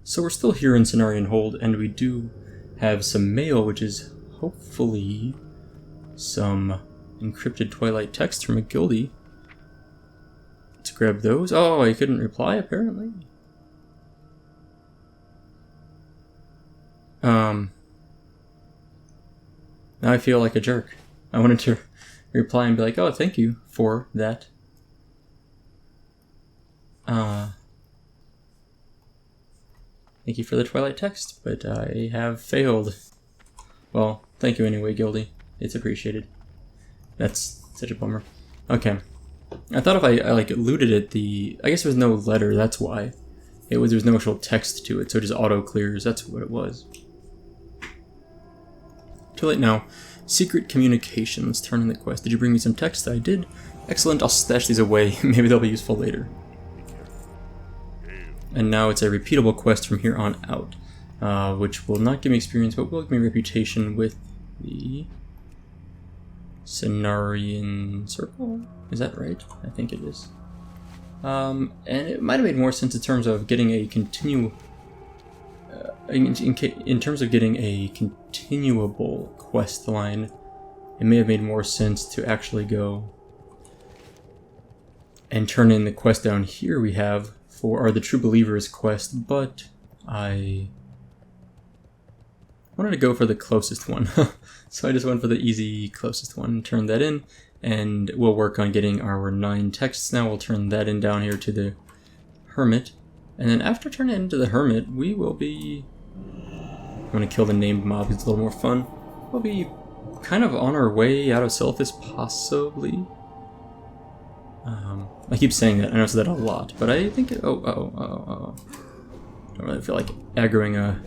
So we're still here in Cenarian Hold, and we do have some mail, which is hopefully some encrypted Twilight text from a guildie. Let's grab those. Oh, I couldn't reply, apparently. Now I feel like a jerk. I wanted to reply and be like, oh, thank you for that. Thank you for the Twilight text, but I have failed. Well, thank you anyway, guildie. It's appreciated. That's such a bummer. Okay. I thought if I like looted it, I guess there was no letter, that's why. There was no actual text to it, so it just auto clears, that's what it was. Too late now. Secret communication. Let's turn in the quest. Did you bring me some text? I did. Excellent, I'll stash these away. Maybe they'll be useful later. And now it's a repeatable quest from here on out, which will not give me experience, but will give me reputation with the Cenarian Circle? Is that right? I think it is. And it might have made more sense in terms of getting a in terms of getting a continuable quest line. It may have made more sense to actually go and turn in the quest down here we have for the True Believers quest, but I wanted to go for the closest one. So I just went for the easy closest one, turned that in, and we'll work on getting our 9 texts now. We'll turn that in down here to the Hermit, and then after turning it into the Hermit, we will be... I'm going to kill the named mob, it's a little more fun. We'll be kind of on our way out of Silithus, possibly. I keep saying that, I know I said that a lot, but I think it... Don't really feel like aggroing a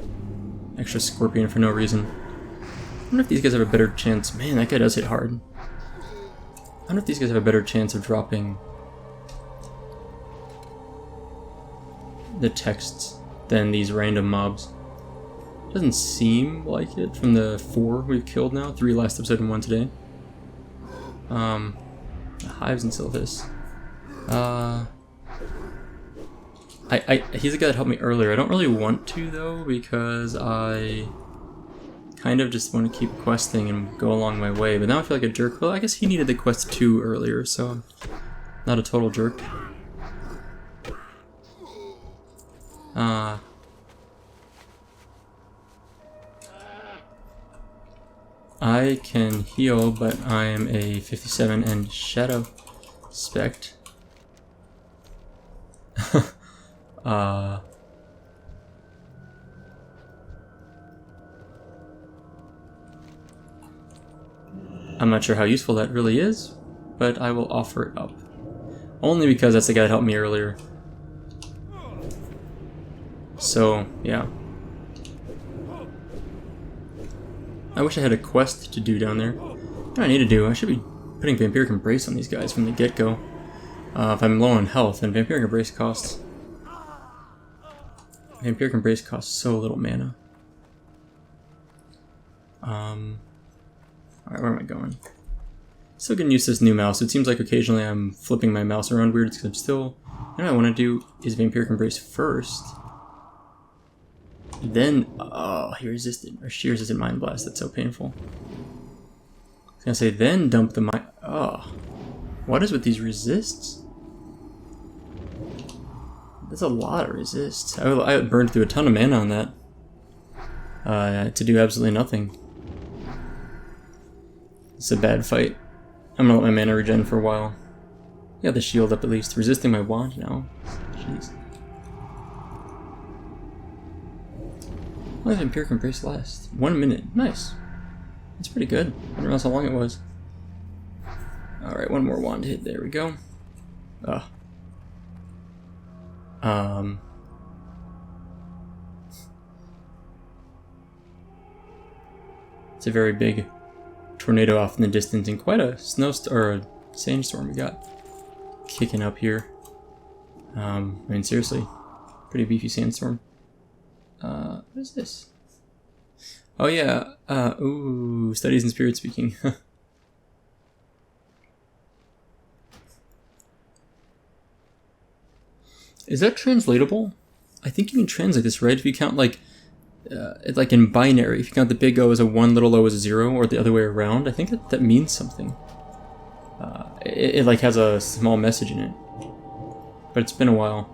extra scorpion for no reason. I wonder if these guys have a better chance... Man, that guy does hit hard. I wonder if these guys have a better chance of dropping the texts than these random mobs. Doesn't seem like it from the 4 we've killed now. 3 last episode and 1 today. Hives and Silithus. He's the guy that helped me earlier. I don't really want to, though, because I kind of just want to keep questing and go along my way. But now I feel like a jerk. Well, I guess he needed the quest 2 earlier, so I'm not a total jerk. I can heal, but I am a 57 and Shadow Spect. I'm not sure how useful that really is, but I will offer it up. Only because that's the guy that helped me earlier. So, yeah. I wish I had a quest to do down there. What do I need to do? I should be putting Vampiric Embrace on these guys from the get-go. If I'm low on health, and Vampiric Embrace costs... Vampiric Embrace costs so little mana. Alright, where am I going? Still getting used to this new mouse. It seems like occasionally I'm flipping my mouse around weird because I'm still... What I want to do is Vampiric Embrace first. Then, he resisted, or she resisted Mind Blast. That's so painful. I was gonna say, then dump the mind. What is with these resists? That's a lot of resists. I would burn through a ton of mana on that. To do absolutely nothing. It's a bad fight. I'm gonna let my mana regen for a while. Got the shield up at least. Resisting my wand now. Jeez. How long does Vampiric Embrace last? 1 minute. Nice. That's pretty good. I didn't realize how long it was. Alright, one more wand hit. There we go. It's a very big tornado off in the distance and quite a or a sandstorm we got kicking up here. I mean, seriously, pretty beefy sandstorm. What is this? Oh yeah, ooh, studies in spirit speaking. Is that translatable? I think you can translate this, right? If you count like in binary, if you count the big O as a 1, little o as a 0, or the other way around, I think that means something. It like has a small message in it. But it's been a while.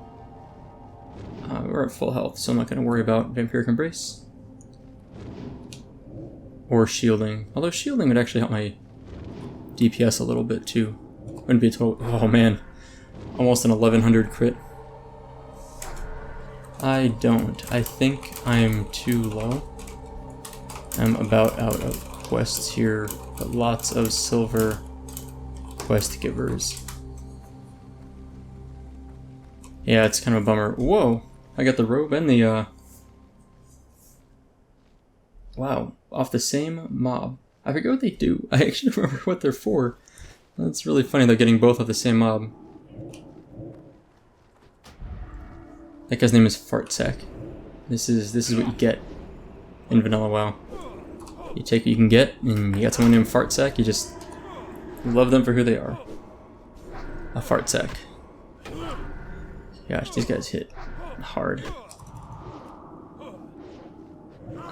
We're at full health, so I'm not going to worry about Vampiric Embrace. Or shielding. Although shielding would actually help my DPS a little bit too. Wouldn't be a total... Oh man. Almost an 1100 crit. I don't. I think I'm too low. I'm about out of quests here, but lots of silver quest givers. Yeah, it's kind of a bummer. Whoa! I got the robe and the, Wow, off the same mob. I forget what they do. I actually don't remember what they're for. That's really funny, they're getting both off the same mob. That guy's name is Fartsack. This is what you get in Vanilla WoW. You take what you can get, and you got someone named Fartsack, you just love them for who they are. A Fartsack. Gosh, these guys hit hard.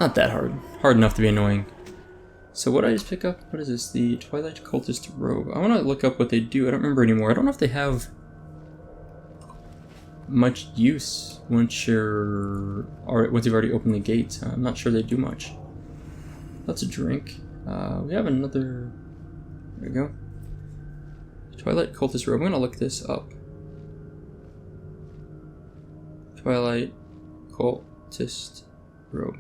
Not that hard. Hard enough to be annoying. So what did I just pick up? What is this? The Twilight Cultist Robe. I want to look up what they do. I don't remember anymore. I don't know if they have much use once you've already opened the gates. I'm not sure they do much. That's a drink. We have another... There we go. Twilight Cultist Robe. I'm going to look this up. Twilight Cultist Robe.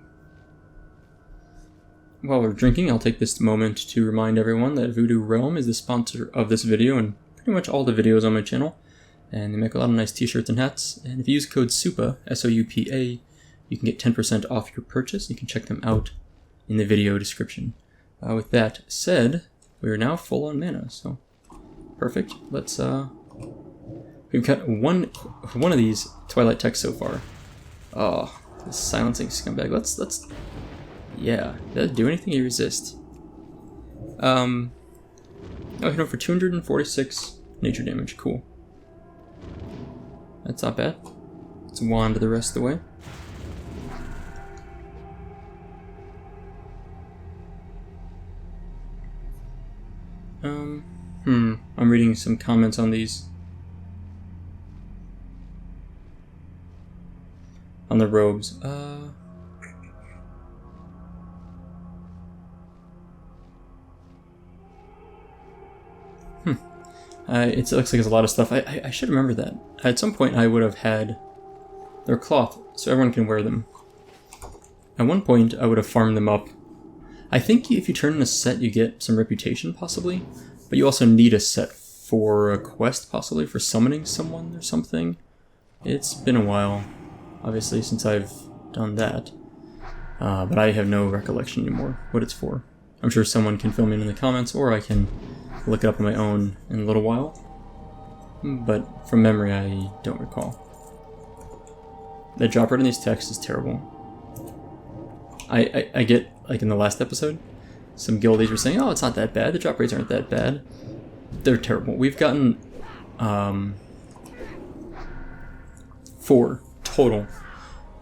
While we're drinking, I'll take this moment to remind everyone that Voodoo Realm is the sponsor of this video and pretty much all the videos on my channel. And they make a lot of nice t-shirts and hats. And if you use code SOUPA, S-O-U-P-A, you can get 10% off your purchase. You can check them out in the video description. With that said, we are now full on mana, so perfect. Let's, we've got one of these Twilight techs so far. Oh, this silencing scumbag. Let's, yeah, did that do anything? You resist. Oh, hit him for 246 nature damage. Cool. That's not bad. Let's wand the rest of the way. I'm reading some comments on these. On the robes. It looks like there's a lot of stuff. I should remember that. At some point I would have had their cloth, so everyone can wear them. At one point I would have farmed them up. I think if you turn in a set you get some reputation, possibly. But you also need a set for a quest, possibly, for summoning someone or something. It's been a while, obviously, since I've done that. But I have no recollection anymore what it's for. I'm sure someone can fill me in the comments, or I can look it up on my own in a little while. But from memory, I don't recall. The drop rate in these texts is terrible. I get, like in the last episode, some guildies were saying, oh, it's not that bad, the drop rates aren't that bad. They're terrible. We've gotten 4 total,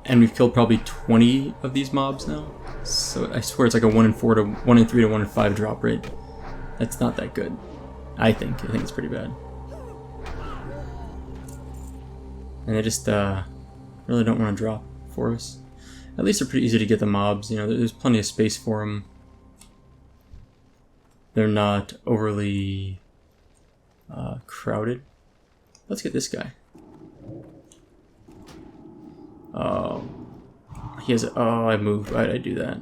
and we've killed probably 20 of these mobs now. So I swear it's like a 1 in 4 to 1 in 3 to 1 in 5 drop rate. That's not that good. I think it's pretty bad. And I just really don't want to drop for us. At least they're pretty easy to get the mobs. You know, there's plenty of space for them. They're not overly crowded. Let's get this guy. Oh, he has. Oh, I moved. Why did I do that?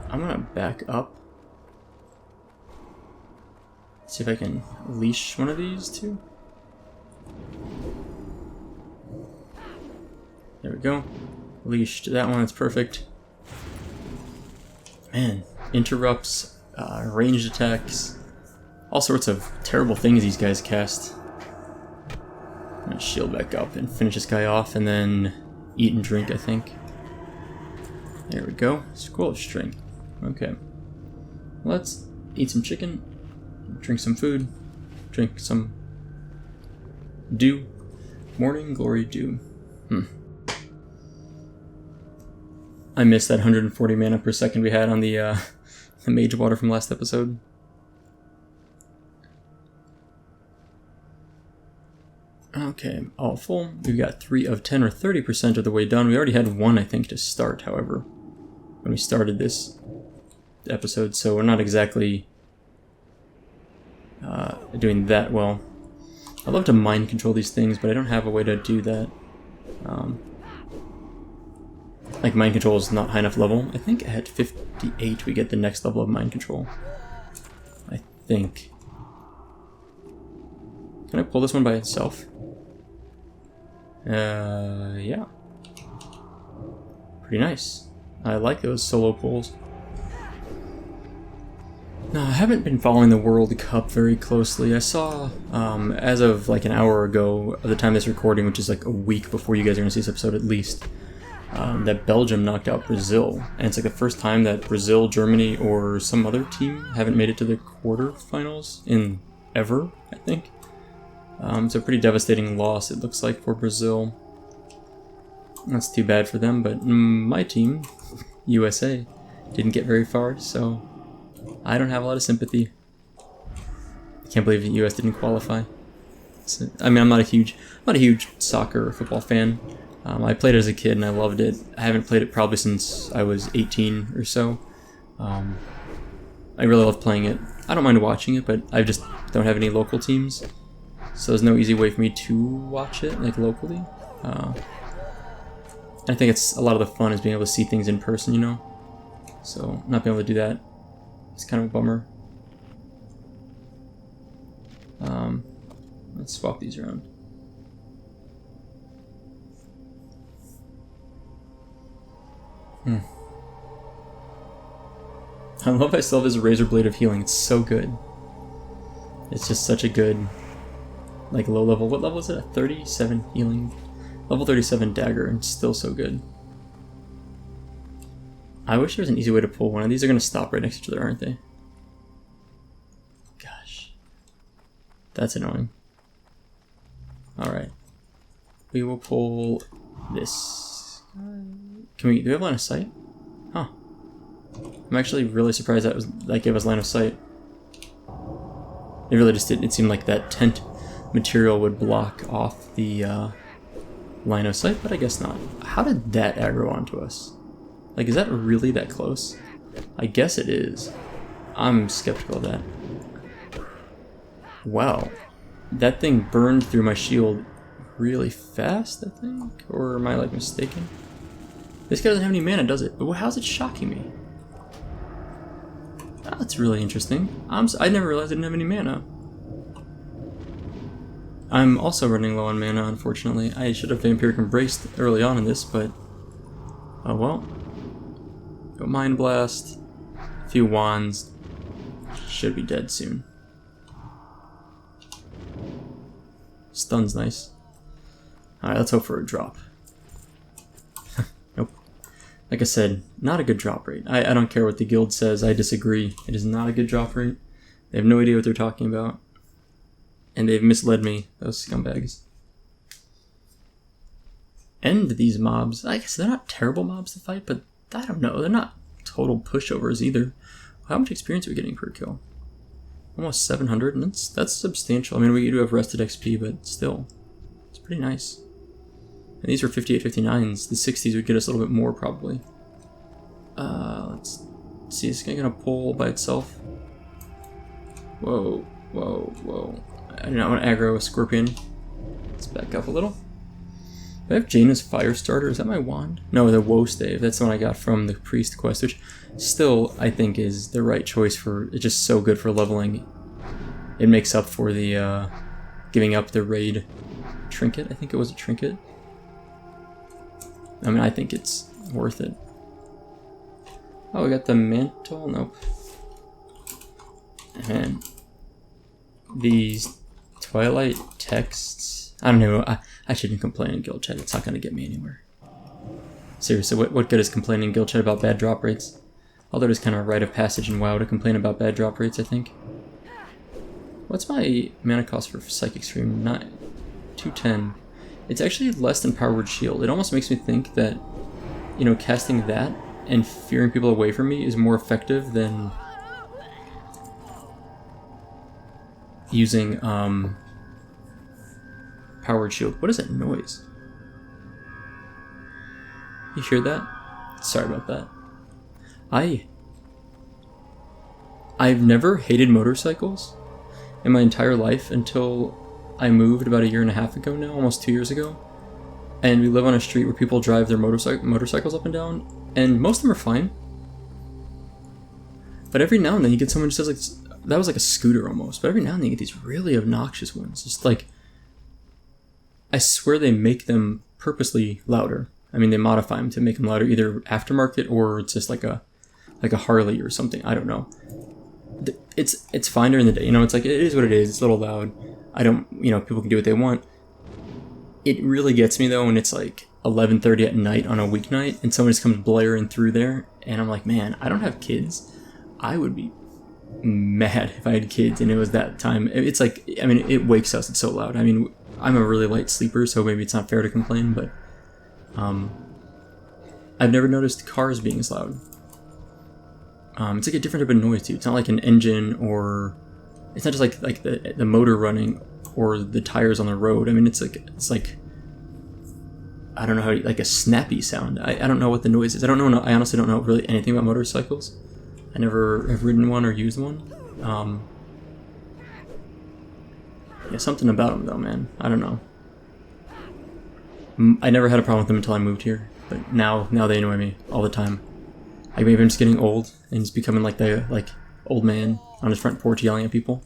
I'm gonna back up. See if I can leash one of these two. There we go. Leashed that one. That's perfect. Man, interrupts, ranged attacks, all sorts of terrible things these guys cast. I'm gonna shield back up and finish this guy off, and then eat and drink, I think. There we go. Scroll of Strength. Okay. Let's eat some chicken, drink some food, drink some dew, Morning Glory Dew. I missed that 140 mana per second we had on the Mage Water from last episode. Okay, all full. We've got 3 of 10 or 30% of the way done. We already had 1, I think, to start, however, when we started this episode, so we're not exactly doing that well. I love to mind control these things, but I don't have a way to do that. Like, mind control is not high enough level. I think at 58 we get the next level of mind control. I think. Can I pull this one by itself? Yeah. Pretty nice. I like those solo pulls. No, I haven't been following the World Cup very closely. I saw, as of like an hour ago, at the time of this recording, which is like a week before you guys are going to see this episode at least, that Belgium knocked out Brazil. And it's like the first time that Brazil, Germany, or some other team haven't made it to the quarterfinals in ever, I think. It's a pretty devastating loss, it looks like, for Brazil. That's too bad for them, but my team, USA, didn't get very far, so I don't have a lot of sympathy. I can't believe the US didn't qualify. So, I mean, I'm not a huge soccer or football fan. I played it as a kid and I loved it. I haven't played it probably since I was 18 or so. I really love playing it. I don't mind watching it, but I just don't have any local teams. So there's no easy way for me to watch it, like, locally. I think it's a lot of the fun is being able to see things in person, you know? So not being able to do that, it's kind of a bummer. Let's swap these around. I love I still have this Razor Blade of Healing. It's so good. It's just such a good, like, low level. What level is it? A 37 healing. Level 37 dagger, and it's still so good. I wish there was an easy way to pull one of these. Are going to stop right next to each other, aren't they? Gosh. That's annoying. Alright. We will pull this. Do we have line of sight? Huh. I'm actually really surprised that gave us line of sight. It really just didn't. It seemed like that tent material would block off the line of sight, but I guess not. How did that aggro onto us? Like, is that really that close? I guess it is. I'm skeptical of that. Wow. That thing burned through my shield really fast, I think? Or am I, like, mistaken? This guy doesn't have any mana, does it? But how's it shocking me? That's really interesting. I never realized I didn't have any mana. I'm also running low on mana, unfortunately. I should have Vampiric Embraced early on in this, but oh well. Go Mind Blast. A few wands. Should be dead soon. Stun's nice. Alright, let's hope for a drop. Nope. Like I said, not a good drop rate. I don't care what the guild says, I disagree. It is not a good drop rate. They have no idea what they're talking about. And they've misled me, those scumbags. End these mobs. I guess they're not terrible mobs to fight, but I don't know. They're not total pushovers either. How much experience are we getting per kill? Almost 700, and that's substantial. I mean, we do have rested XP, but still, it's pretty nice. And these are 58, 59s. The 60s would get us a little bit more, probably. Let's see. Is this guy gonna pull by itself? Whoa, whoa, whoa. I do not want to aggro a scorpion. Let's back up a little. Do I have Jaina's Firestarter? Is that my wand? No, the Woe Stave. That's the one I got from the Priest quest, which still, I think, is the right choice for... It's just so good for leveling. It makes up for the, giving up the raid trinket. I think it was a trinket. I mean, I think it's worth it. Oh, we got the mantle? Nope. And these Twilight texts. I don't know. I shouldn't complain in guild chat. It's not going to get me anywhere. Seriously, what good is complaining in guild chat about bad drop rates? Although it is kind of a rite of passage in WoW to complain about bad drop rates, I think. What's my mana cost for Psychic Stream? 210. It's actually less than Powered Shield. It almost makes me think that, you know, casting that and fearing people away from me is more effective than using Powered Shield. What is that noise? You hear that? Sorry about that. I've never hated motorcycles in my entire life until I moved about 1.5 years ago now, almost 2 years ago. And we live on a street where people drive their motorcycles up and down, and most of them are fine. But every now and then you get someone who says like, that was like a scooter almost, but every now and then you get these really obnoxious ones. Just like, I swear they make them purposely louder. I mean, they modify them to make them louder, either aftermarket or it's just like a Harley or something. I don't know. It's fine during the day, you know. It's like, it is what it is. It's a little loud. I don't, you know, people can do what they want. It really gets me though when it's like 11:30 at night on a weeknight and someone just comes blaring through there, and I'm like, man, I don't have kids. I would be mad if I had kids and it was that time. It's like, I mean, it wakes us. It's so loud. I mean, I'm a really light sleeper, so maybe it's not fair to complain, but I've never noticed cars being as loud. It's like a different type of noise too. It's not like an engine, or it's not just like the motor running or the tires on the road. I mean, it's like I don't know how, like a snappy sound. I don't know what the noise is. I honestly don't know really anything about motorcycles. I never have ridden one or used one. Yeah, something about them though, man. I don't know. I never had a problem with them until I moved here, but now they annoy me all the time. Like maybe I'm just getting old and just becoming like the old man on his front porch yelling at people.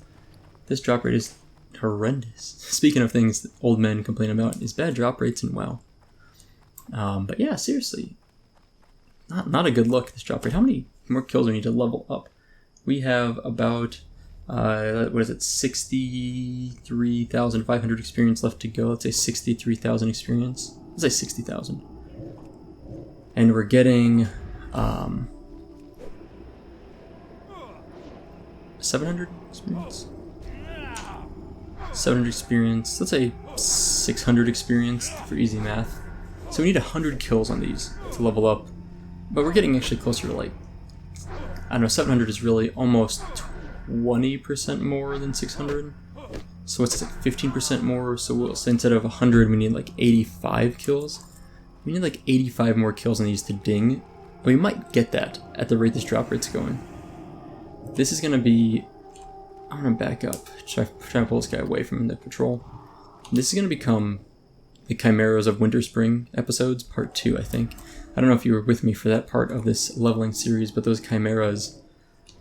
This drop rate is horrendous. Speaking of things that old men complain about, is bad drop rates in WoW. But yeah, seriously, not a good look, this drop rate. How many more kills do we need to level up? We have about 63,500 experience left to go. Let's say 63,000 experience. Let's say 60,000. And we're getting 700 experience. 700 experience. Let's say 600 experience for easy math. So we need 100 kills on these to level up. But we're getting actually closer to like, I don't know, 700 is really almost 20% more than 600. So it's like 15% more. So instead of 100, we need like 85 kills. We need like 85 more kills on these to ding. And we might get that at the rate this drop rate's going. This is going to be... I'm going to back up. Try to pull this guy away from the patrol. This is going to become the Chimeras of Winter Spring episodes, part 2, I think. I don't know if you were with me for that part of this leveling series, but those Chimeras...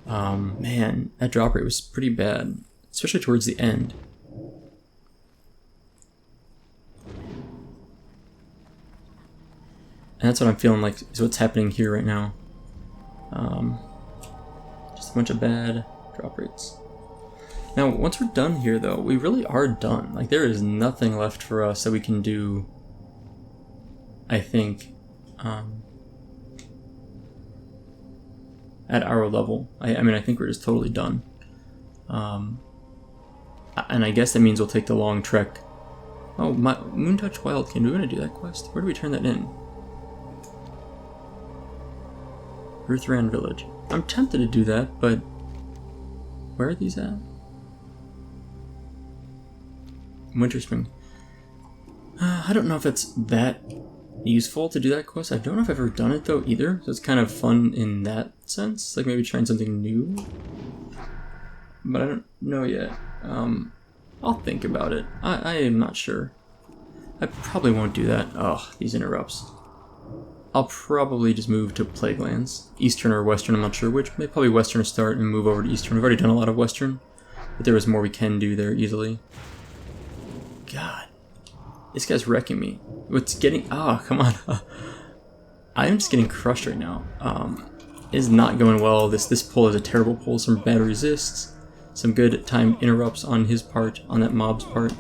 man, that drop rate was pretty bad. Especially towards the end. And that's what I'm feeling like is what's happening here right now. Just a bunch of bad drop rates. Now, once we're done here, though, we really are done. Like, there is nothing left for us that we can do, I think, at our level. I mean, I think we're just totally done. And I guess that means we'll take the long trek. Oh, my Moontouch Wildkin, do we want to do that quest? Where do we turn that in? Ruthran Village. I'm tempted to do that, but where are these at? Winter Spring. I don't know if it's that useful to do that quest. I don't know if I've ever done it though either, so it's kind of fun in that sense, like maybe trying something new. But I don't know yet. I'll think about it. I am not sure. I probably won't do that. Oh, these interrupts. I'll probably just move to Plaguelands. Eastern or Western, I'm not sure which. Maybe probably Western to start and move over to Eastern. We've already done a lot of Western, but there is more we can do there easily. God. This guy's wrecking me. What's getting... Oh, come on. I'm just getting crushed right now. It is not going well. This pull is a terrible pull. Some bad resists. Some good time interrupts on his part, on that mob's part.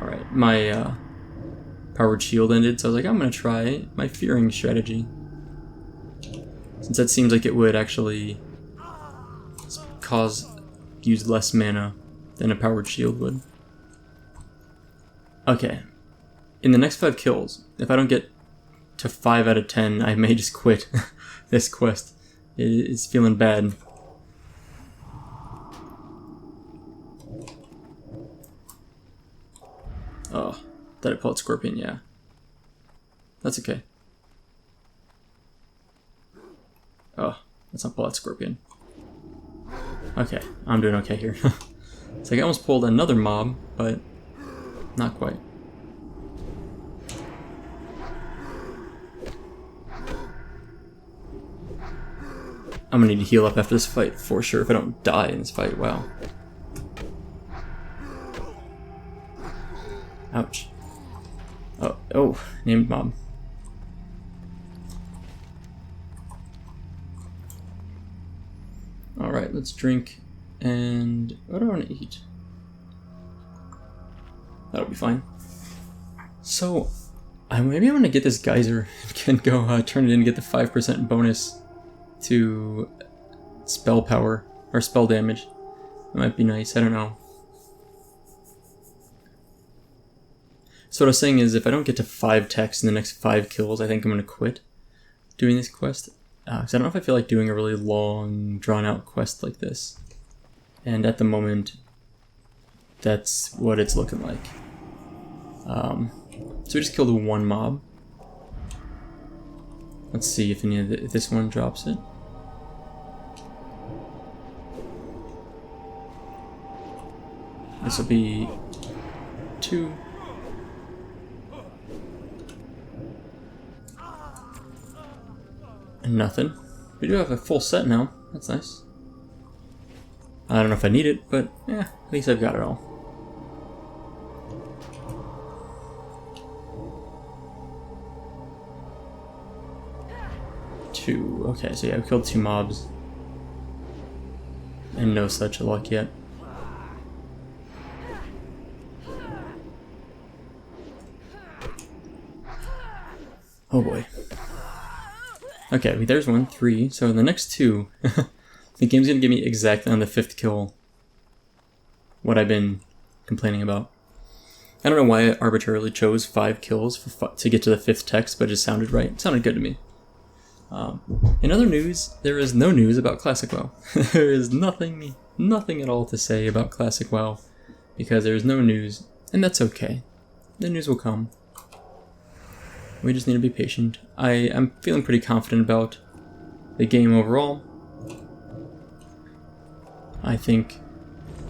Alright, my powered shield ended, so I was like, I'm going to try my fearing strategy. Since that seems like it would actually use less mana than a powered shield would. Okay. In the next 5 kills, if I don't get to 5 out of 10, I may just quit this quest. It's feeling bad. Oh, did I pull out Scorpion? Yeah. That's okay. Oh, let's not pull out Scorpion. Okay, I'm doing okay here. It's like I almost pulled another mob, but not quite. I'm gonna need to heal up after this fight for sure if I don't die in this fight. Wow. Ouch. Oh, named mob. Alright, let's drink. And what do I want to eat? That'll be fine. So, maybe I'm gonna get this geyser and go turn it in and get the 5% bonus to spell power or spell damage. That might be nice. I don't know. So what I was saying is, if I don't get to 5 techs in the next 5 kills, I think I'm gonna quit doing this quest. Because I don't know if I feel like doing a really long, drawn-out quest like this. And at the moment, that's what it's looking like. So we just killed 1 mob. Let's see if any of if this one drops it. This will be 2. And nothing. We do have a full set now. That's nice. I don't know if I need it, but yeah, at least I've got it all. Two. Okay, so yeah, we killed 2 mobs. And no such luck yet. Oh boy. Okay, there's 1, 3. So the next 2, the game's gonna give me exactly on the 5th kill what I've been complaining about. I don't know why I arbitrarily chose 5 kills to get to the 5th text, but it just sounded right. It sounded good to me. In other news, there is no news about Classic WoW. There is nothing at all to say about Classic WoW, because there is no news, and that's okay. The news will come. We just need to be patient. I am feeling pretty confident about the game overall. I think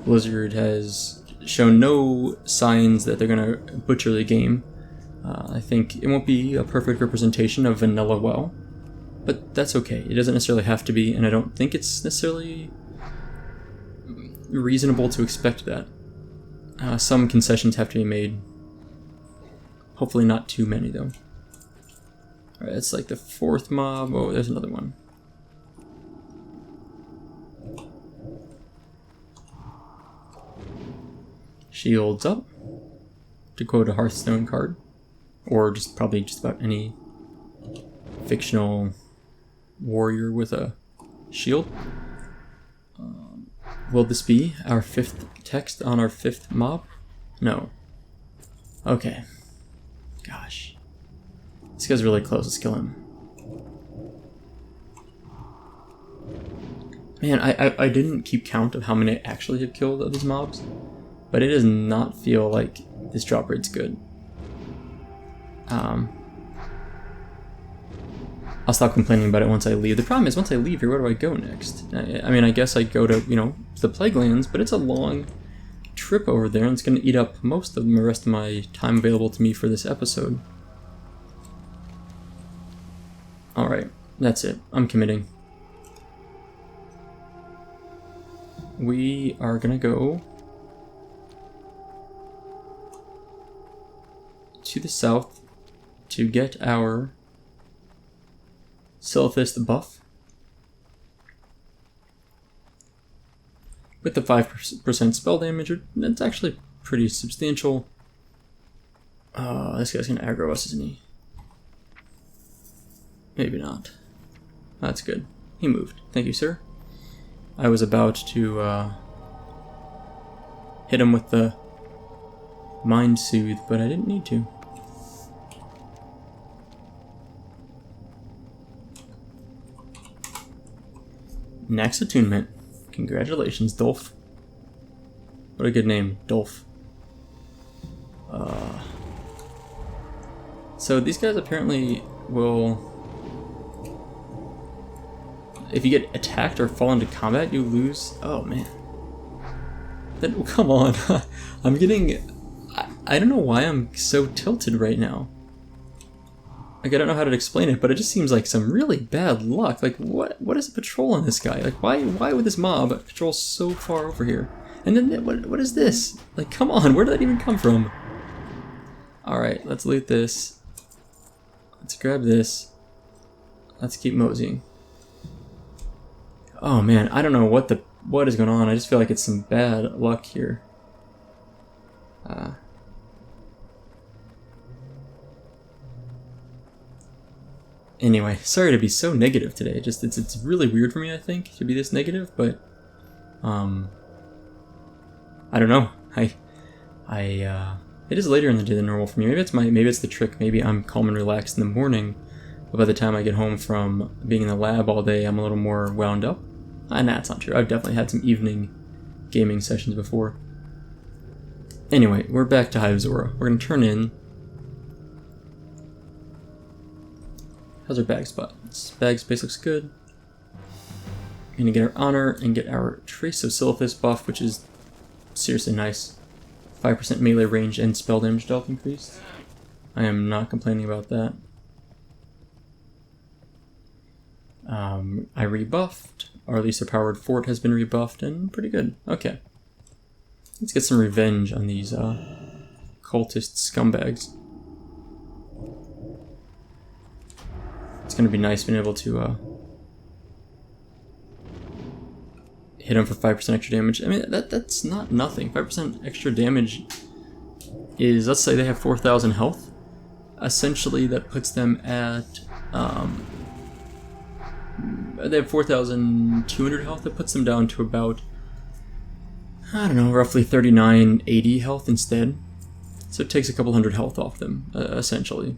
Blizzard has shown no signs that they're going to butcher the game. I think it won't be a perfect representation of vanilla WoW, but that's okay. It doesn't necessarily have to be, and I don't think it's necessarily reasonable to expect that. Some concessions have to be made. Hopefully not too many, though. Alright, it's like the 4th mob. Oh, there's another one. Shields up, to quote a Hearthstone card. Or just probably just about any fictional warrior with a shield. Will this be our 5th text on our 5th mob? No. Okay. Gosh. This guy's really close. Let's kill him. Man, I didn't keep count of how many I actually have killed of these mobs, but it does not feel like this drop rate's good. I'll stop complaining about it once I leave. The problem is, once I leave here, where do I go next? I mean, I guess I go to, the Plague Lands, but it's a long trip over there, and it's going to eat up most of the rest of my time available to me for this episode. Alright, that's it. I'm committing. We are gonna go to the south to get our Silithus buff. With the 5% spell damage, that's actually pretty substantial. This guy's gonna aggro us, isn't he? Maybe not. That's good. He moved. Thank you, sir. I was about to hit him with the Mind Soothe, but I didn't need to. Next attunement. Congratulations, Dolph. What a good name, Dolph. So these guys apparently will... If you get attacked or fall into combat, you lose... Oh, man. Then, come on. I'm getting... I don't know why I'm so tilted right now. Like, I don't know how to explain it, but it just seems like some really bad luck. Like, what is a patrol on this guy? Like, why would this mob patrol so far over here? And then, what is this? Like, come on, where did that even come from? Alright, let's loot this. Let's grab this. Let's keep moseying. Oh man, I don't know what is going on. I just feel like it's some bad luck here. Anyway, sorry to be so negative today. Just it's really weird for me, I think, to be this negative, but I don't know. It is later in the day than normal for me. Maybe it's the trick. Maybe I'm calm and relaxed in the morning, but by the time I get home from being in the lab all day, I'm a little more wound up. And that's not true. I've definitely had some evening gaming sessions before. Anyway, we're back to Hive Zora. We're gonna turn in. How's our bag spot? This bag space looks good. We're gonna get our honor and get our Trace of Silithus buff, which is seriously nice. 5% melee range and spell damage dealt increased. I am not complaining about that. I rebuffed, or at least a powered fort has been rebuffed, and pretty good. Okay. Let's get some revenge on these cultist scumbags. It's gonna be nice being able to hit them for 5% extra damage. I mean, that's not nothing. 5% extra damage is, let's say they have 4,000 health. Essentially, that puts them at, they have 4,200 health. That puts them down to about, I don't know, roughly 3980 health instead. So it takes a couple hundred health off them, essentially.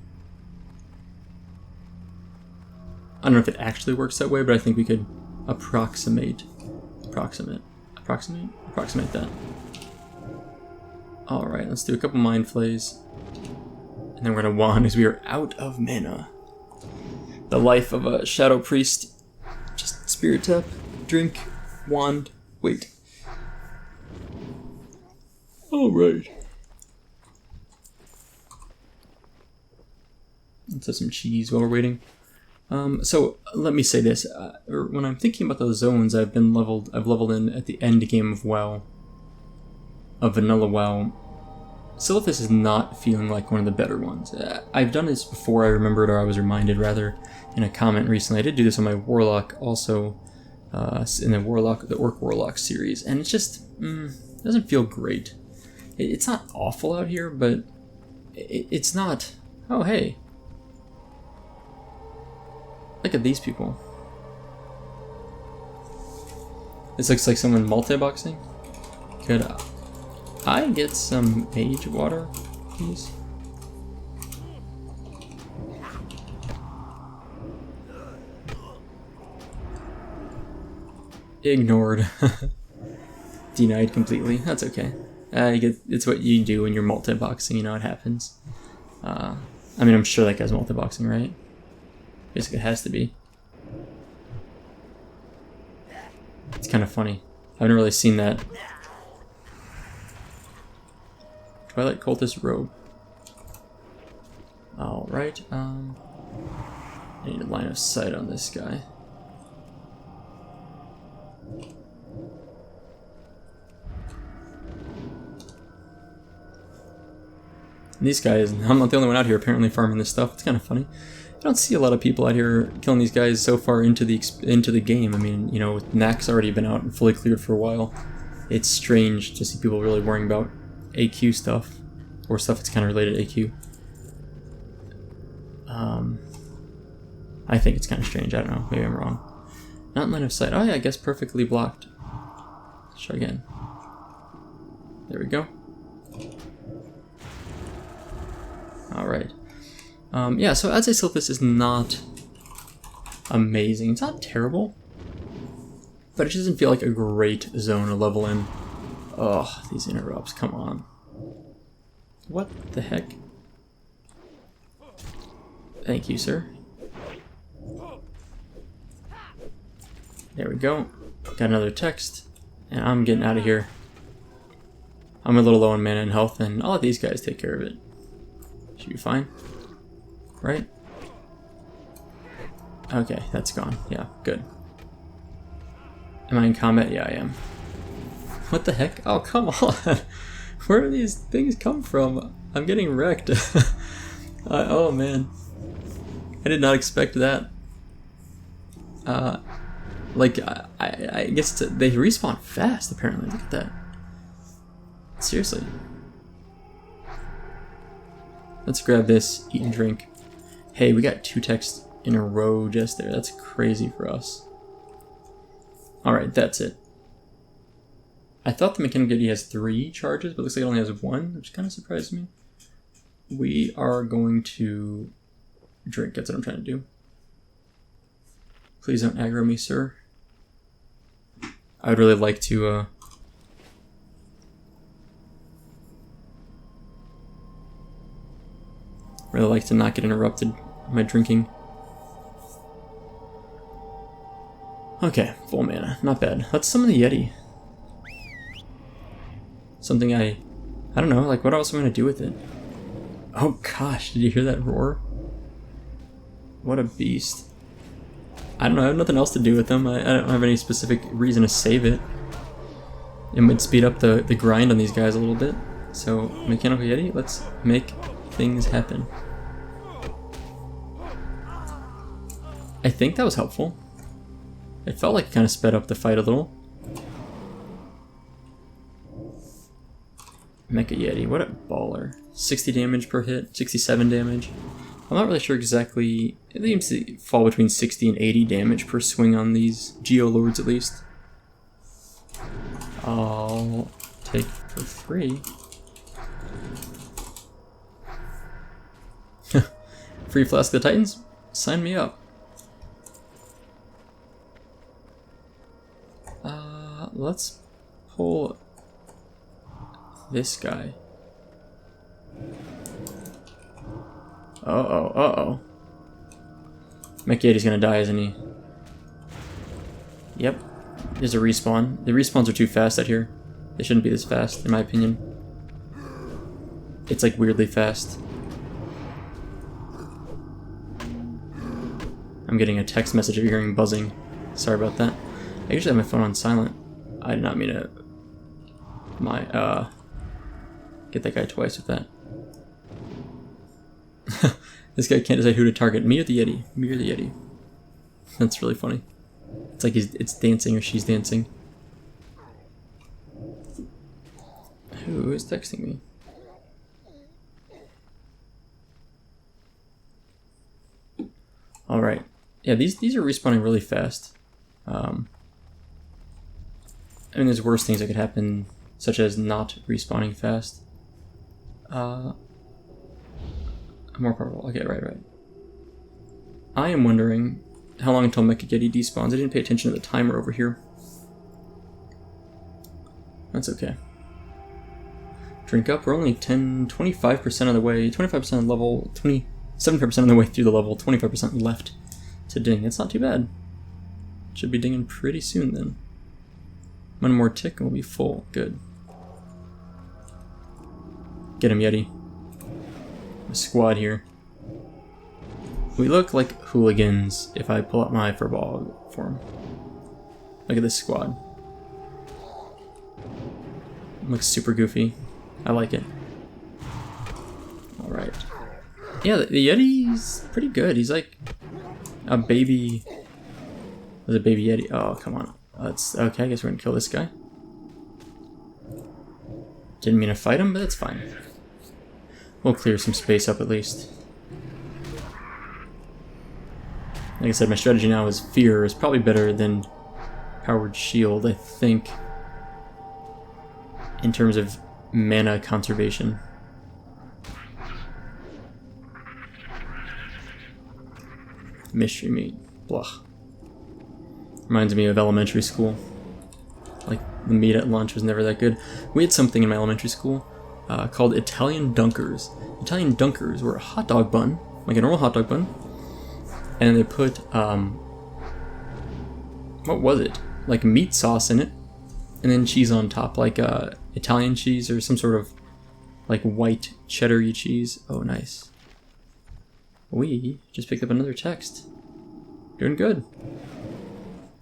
I don't know if it actually works that way, but I think we could approximate that. Alright, let's do a couple mind flays. And then we're gonna wand as we are out of mana. The life of a shadow priest. Just spirit tap, drink, wand, wait. Alright. Let's have some cheese while we're waiting. So let me say this: when I'm thinking about those zones, I've leveled in at the end game of WoW, of Vanilla WoW. Silithus is not feeling like one of the better ones. I've done this before. I remembered, or I was reminded rather, in a comment recently. I did do this on my Warlock also, in the Orc Warlock series, and it's just doesn't feel great. It's not awful out here, but it's not. Oh hey. Look at these people. This looks like someone multi-boxing. Could I get some mage water, please? Ignored. Denied completely. That's okay. It's what you do when you're multi-boxing, you know it happens. I mean, I'm sure that guy's multi-boxing, right? Basically, it has to be. It's kind of funny. I haven't really seen that. Twilight cultist robe. Alright, I need a line of sight on this guy. And these guys, I'm not the only one out here apparently farming this stuff. It's kind of funny. I don't see a lot of people out here killing these guys so far into the game. I mean, you know, Knack's already been out and fully cleared for a while. It's strange to see people really worrying about AQ stuff, or stuff that's kind of related to AQ. I think it's kind of strange. I don't know. Maybe I'm wrong. Not in line of sight. Oh yeah, I guess perfectly blocked. Let's try again. There we go. Alright. Yeah, so I'd say Silithus is not amazing. It's not terrible, but it just doesn't feel like a great zone to level in. Oh, these interrupts, come on. What the heck? Thank you, sir. There we go. Got another text, and I'm getting out of here. I'm a little low on mana and health, and I'll let these guys take care of it. Should be fine. Right? Okay, that's gone. Yeah, good. Am I in combat? Yeah, I am. What the heck? Oh, come on! Where do these things come from? I'm getting wrecked. Oh, man. I did not expect that. Like, I guess they respawn fast, apparently. Look at that. Seriously. Let's grab this, eat and drink. Hey, we got 2 texts in a row just there. That's crazy for us. Alright, that's it. I thought the mechanic yeti has 3 charges, but it looks like it only has 1, which kind of surprised me. We are going to drink. That's what I'm trying to do. Please don't aggro me, sir. I would really like to, not get interrupted in my drinking. Okay, full mana. Not bad. Let's summon the yeti. Something I don't know, like what else am I going to do with it? Oh gosh, did you hear that roar? What a beast. I don't know, I have nothing else to do with them. I don't have any specific reason to save it. It might speed up the grind on these guys a little bit. So, Mechanical Yeti, let's make things happen. I think that was helpful. It felt like it kind of sped up the fight a little. Mecha Yeti, what a baller. 60 damage per hit, 67 damage. I'm not really sure exactly. It seems to fall between 60 and 80 damage per swing on these Geolords at least. I'll take for free. Free Flask of the Titans? Sign me up. Let's pull this guy. Uh-oh, uh-oh. Mech Yeti's gonna die, isn't he? Yep. There's a respawn. The respawns are too fast out here. They shouldn't be this fast, in my opinion. It's like weirdly fast. I'm getting a text message of hearing buzzing. Sorry about that. I usually have my phone on silent. I did not mean to get that guy twice with that. This guy can't decide who to target, me or the Yeti. Me or the Yeti. That's really funny. It's like it's dancing or she's dancing. Who is texting me? Alright. Yeah, these are respawning really fast. I mean, there's worse things that could happen, such as not respawning fast. More powerful. Okay, right. I am wondering how long until Mecha Yeti despawns. I didn't pay attention to the timer over here. That's okay. Drink up. We're only 25% of the way, 25% of the level, 27% of the way through the level, 25% left to ding. It's not too bad. Should be dinging pretty soon then. One more tick and we'll be full. Good. Get him, Yeti. A squad here. We look like hooligans if I pull up my furball form. Look at this squad. Looks super goofy. I like it. Alright. Yeah, the Yeti's pretty good. He's like a baby. Was a baby Yeti. Oh, come on. That's okay. I guess we're gonna kill this guy. Didn't mean to fight him, but that's fine. We'll clear some space up at least. Like I said, my strategy now is Fear is probably better than Powered Shield, I think. In terms of mana conservation. Mystery meat. Blah. Reminds me of elementary school. Like, the meat at lunch was never that good. We had something in my elementary school called Italian dunkers. Italian dunkers were a hot dog bun, like a normal hot dog bun, and they put, what was it? Like meat sauce in it, and then cheese on top, like Italian cheese or some sort of like white cheddar-y cheese. Oh, nice. We just picked up another text. Doing good.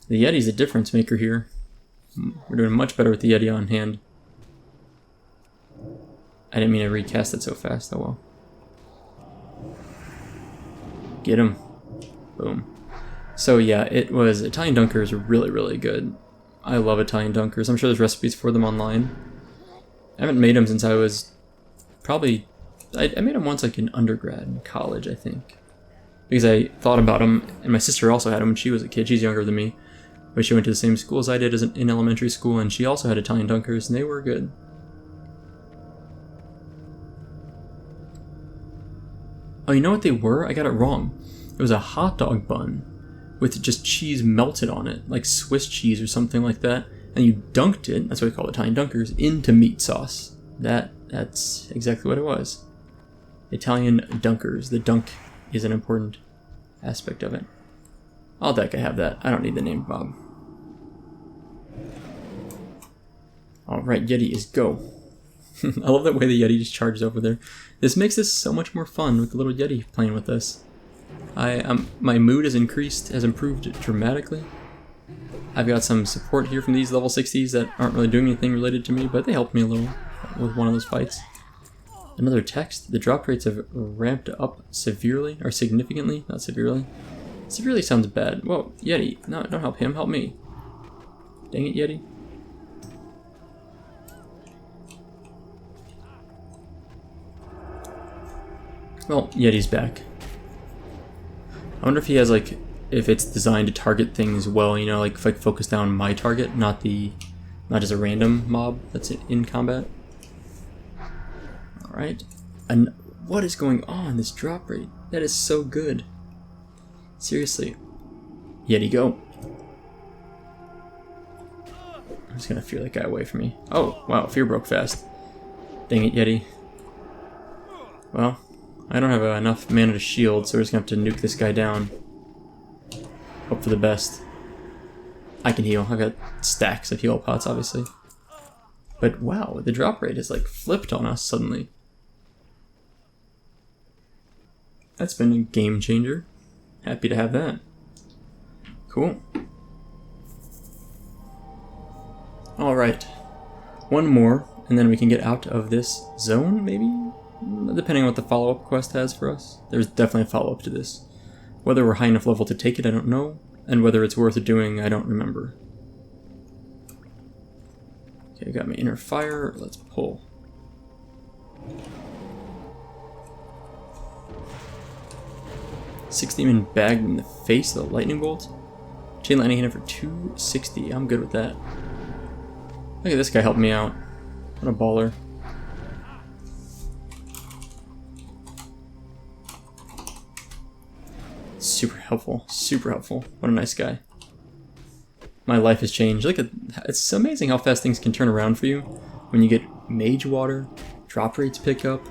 The Yeti's a difference maker here. We're doing much better with the Yeti on hand. I didn't mean to recast it so fast, oh well. Get him. Boom. So yeah, it was Italian dunkers are really, really good. I love Italian dunkers. I'm sure there's recipes for them online. I haven't made them since I was probably... I made them once like in undergrad, in college, I think. Because I thought about them, and my sister also had them when she was a kid. She's younger than me. But she went to the same school as I did in elementary school, and she also had Italian dunkers, and they were good. Oh, you know what they were? I got it wrong. It was a hot dog bun with just cheese melted on it, like Swiss cheese or something like that. And you dunked it, that's what we call Italian dunkers, into meat sauce. That's exactly what it was. Italian dunkers. The dunk is an important aspect of it. I'll deck, I have that. I don't need the name, Bob. Alright, Yeti is go. I love that way the Yeti just charges over there. This makes this so much more fun with the little Yeti playing with us. My mood has improved dramatically. I've got some support here from these level 60s that aren't really doing anything related to me, but they helped me a little with one of those fights. Another text. The drop rates have ramped up severely, or significantly, not severely. Severely sounds bad. Whoa, Yeti. No, don't help him, help me. Dang it, Yeti. Well, Yeti's back. I wonder if he has, like, if it's designed to target things well, you know, like focus down my target, not just a random mob that's in combat. Alright. And what is going on? This drop rate. That is so good. Seriously. Yeti, go. I'm just gonna fear that guy away from me. Oh, wow, fear broke fast. Dang it, Yeti. Well, I don't have enough mana to shield, so we're just gonna have to nuke this guy down. Hope for the best. I can heal. I've got stacks of heal pots, obviously. But wow, the drop rate is like flipped on us suddenly. That's been a game changer. Happy to have that. Cool. Alright. One more, and then we can get out of this zone, maybe? Depending on what the follow-up quest has for us. There's definitely a follow-up to this. Whether we're high enough level to take it, I don't know. And whether it's worth doing, I don't remember. Okay, got my inner fire. Let's pull. Six demon bagged in the face of the lightning bolt. Chain lightning hit him for 260. I'm good with that. Look at this guy helping me out. What a baller. Super helpful. Super helpful. What a nice guy. My life has changed. Look at, it's amazing how fast things can turn around for you when you get mage water, drop rates pick up.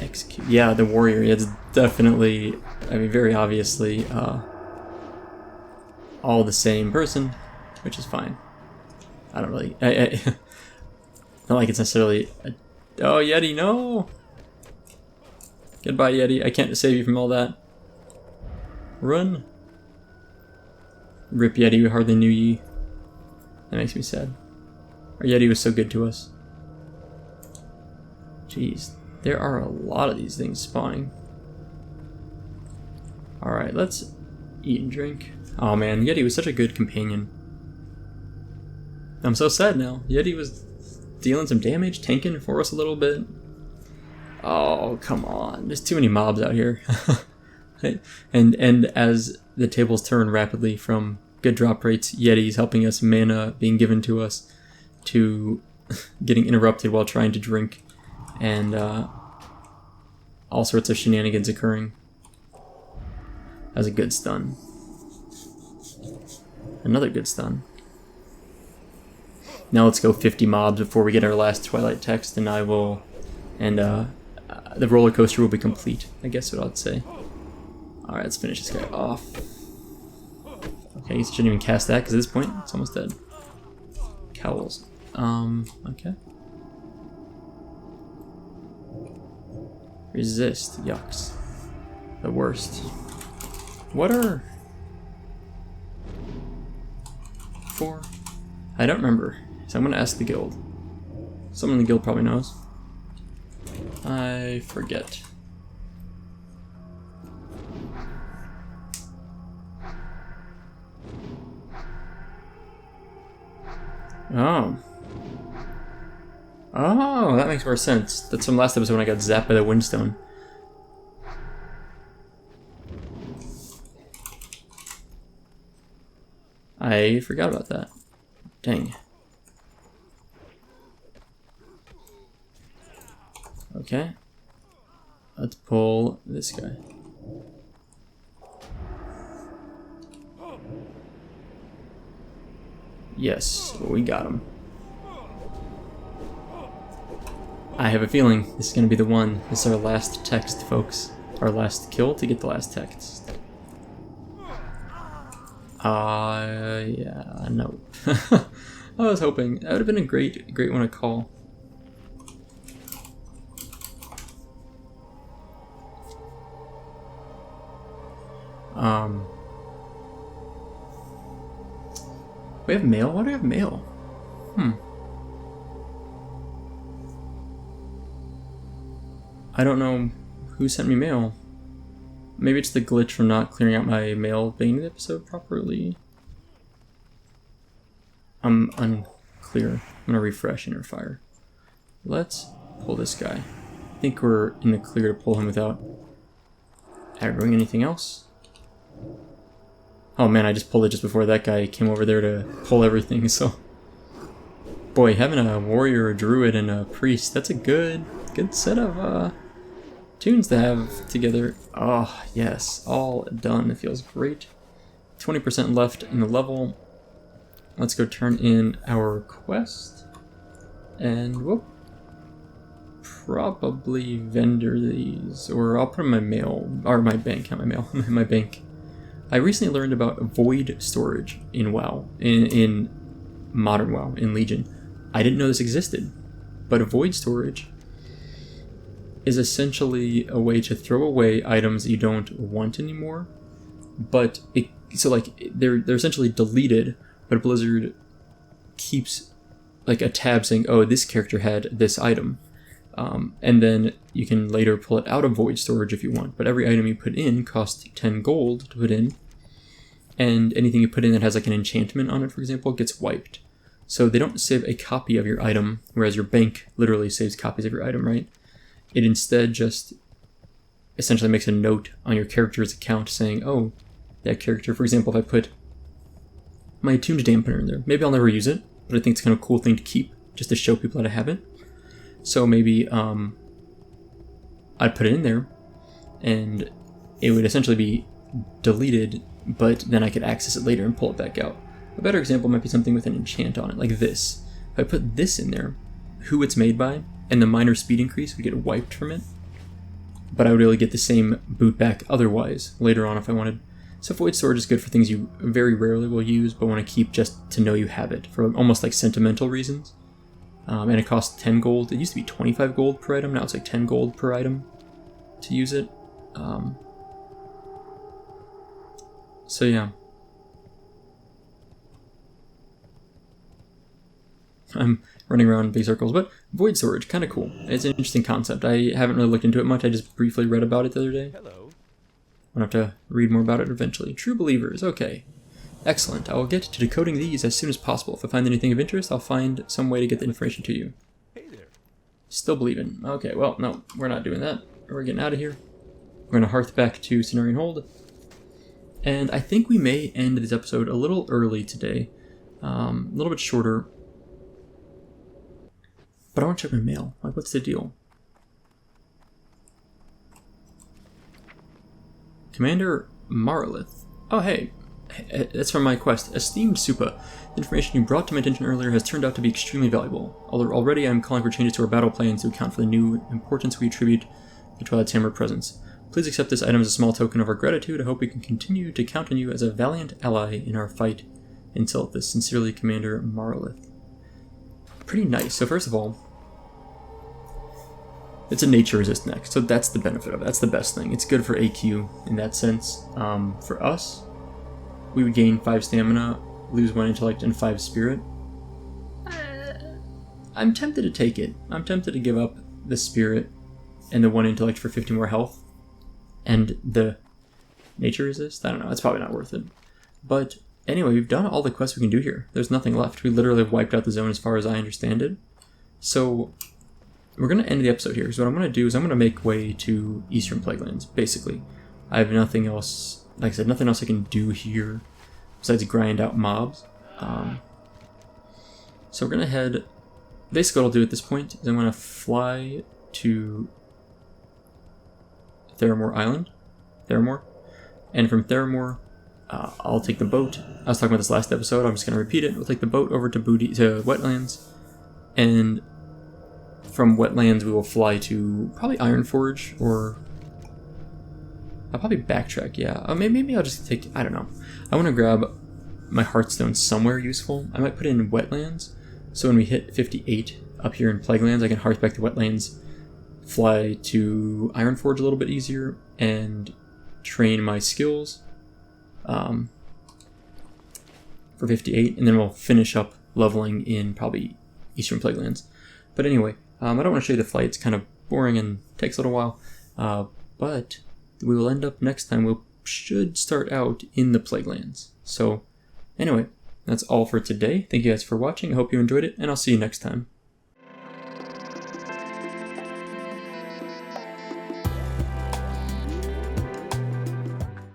Execute. Yeah, the warrior. It's definitely, I mean, very obviously, all the same person, which is fine. I don't really, not like it's necessarily, oh, Yeti, no! Goodbye, Yeti. I can't save you from all that. Run. Rip Yeti, we hardly knew ye. That makes me sad. Our Yeti was so good to us. Jeez. There are a lot of these things spawning. Alright, let's eat and drink. Oh man, Yeti was such a good companion. I'm so sad now. Yeti was dealing some damage, tanking for us a little bit. Oh, come on. There's too many mobs out here. and as the tables turn rapidly from good drop rates, Yetis helping us, mana being given to us, to getting interrupted while trying to drink, and all sorts of shenanigans occurring. That was a good stun. Another good stun. Now let's go 50 mobs before we get our last Twilight text, and the roller coaster will be complete, I guess what I'd say. Alright, let's finish this guy off. Okay, he shouldn't even cast that, because at this point, it's almost dead. Cowls. Okay. Resist. Yucks. The worst. What are... 4? I don't remember, so I'm going to ask the guild. Someone in the guild probably knows. I forget. Oh. Oh, that makes more sense. That's from last episode when I got zapped by the windstone. I forgot about that. Dang. Okay. Let's pull this guy. Yes, we got him. I have a feeling this is going to be the one. This is our last text, folks. Our last kill to get the last text. Yeah, no. I was hoping. That would have been a great one to call. We have mail? Why do we have mail? I don't know who sent me mail. Maybe it's the glitch from not clearing out my mail beginning of the episode properly. I'm unclear. I'm gonna refresh Inner Fire. Let's pull this guy. I think we're in the clear to pull him without aggroing anything else. Oh man, I just pulled it just before that guy came over there to pull everything, so... Boy, having a warrior, a druid, and a priest, that's a good set of tunes to have together. Oh, yes, all done. It feels great. 20% left in the level. Let's go turn in our quest. And we'll probably vendor these, or I'll put in my mail, or my bank, not my mail, my bank. I recently learned about void storage in WoW, in modern WoW, in Legion. I didn't know this existed, but a void storage is essentially a way to throw away items that you don't want anymore, but they're essentially deleted, but Blizzard keeps like a tab saying, oh, this character had this item, and then you can later pull it out of void storage if you want, but every item you put in costs 10 gold to put in, and anything you put in that has like an enchantment on it, for example, gets wiped. So they don't save a copy of your item, whereas your bank literally saves copies of your item, right? It instead just essentially makes a note on your character's account saying, oh, that character, for example, if I put my attuned dampener in there, maybe I'll never use it, but I think it's kind of a cool thing to keep, just to show people that I have it. So maybe I'd put it in there, and it would essentially be deleted, but then I could access it later and pull it back out. A better example might be something with an enchant on it, like this. If I put this in there, who it's made by, and the minor speed increase would get wiped from it, but I would really get the same boot back otherwise later on if I wanted. So void storage is good for things you very rarely will use, but want to keep just to know you have it, for almost like sentimental reasons. And it costs 10 gold. It used to be 25 gold per item, now it's like 10 gold per item to use it. So yeah. I'm running around in big circles, but void storage, kind of cool. It's an interesting concept. I haven't really looked into it much, I just briefly read about it the other day. Hello. I'll have to read more about it eventually. True believers, okay. Excellent, I will get to decoding these as soon as possible. If I find anything of interest, I'll find some way to get the information to you. Hey there. Still believing. Okay, well, no, we're not doing that. We're getting out of here. We're going to hearth back to Cenarian Hold. And I think we may end this episode a little early today. A little bit shorter. But I want to check my mail. Like, what's the deal? Commander Marlith. Oh, hey. That's from my quest. Esteemed Supa, the information you brought to my attention earlier has turned out to be extremely valuable. Although already I am calling for changes to our battle plans to account for the new importance we attribute to Twilight's hammer presence. Please accept this item as a small token of our gratitude. I hope we can continue to count on you as a valiant ally in our fight in Silithus. Sincerely, Commander Marlith. Pretty nice. So first of all, it's a nature resist neck, so that's the benefit of it. That's the best thing. It's good for AQ in that sense. For us, we would gain 5 stamina, lose 1 intellect, and 5 spirit. I'm tempted to take it. I'm tempted to give up the spirit and the 1 intellect for 50 more health. And the nature resist? I don't know, it's probably not worth it. But anyway, we've done all the quests we can do here. There's nothing left. We literally have wiped out the zone as far as I understand it. So we're going to end the episode here, because what I'm going to do is I'm going to make way to Eastern Plaguelands, basically. I have nothing else, like I said, nothing else I can do here besides grind out mobs. So we're going to head, basically what I'll do at this point is I'm going to fly to Theramore Island, and from Theramore, I'll take the boat. I was talking about this last episode, I'm just going to repeat it. We'll take the boat over to Wetlands, and from Wetlands we will fly to probably Ironforge, or I'll probably backtrack, yeah. Maybe I'll just take, I don't know. I want to grab my Hearthstone somewhere useful. I might put it in Wetlands, so when we hit 58 up here in Plaguelands, I can hearth back to Wetlands, fly to Ironforge a little bit easier, and train my skills for 58, and then we'll finish up leveling in probably Eastern Plaguelands. But anyway, I don't want to show you the flight, it's kind of boring and takes a little while, but we will end up next time, we should start out in the Plaguelands. So anyway, that's all for today. Thank you guys for watching, I hope you enjoyed it, and I'll see you next time.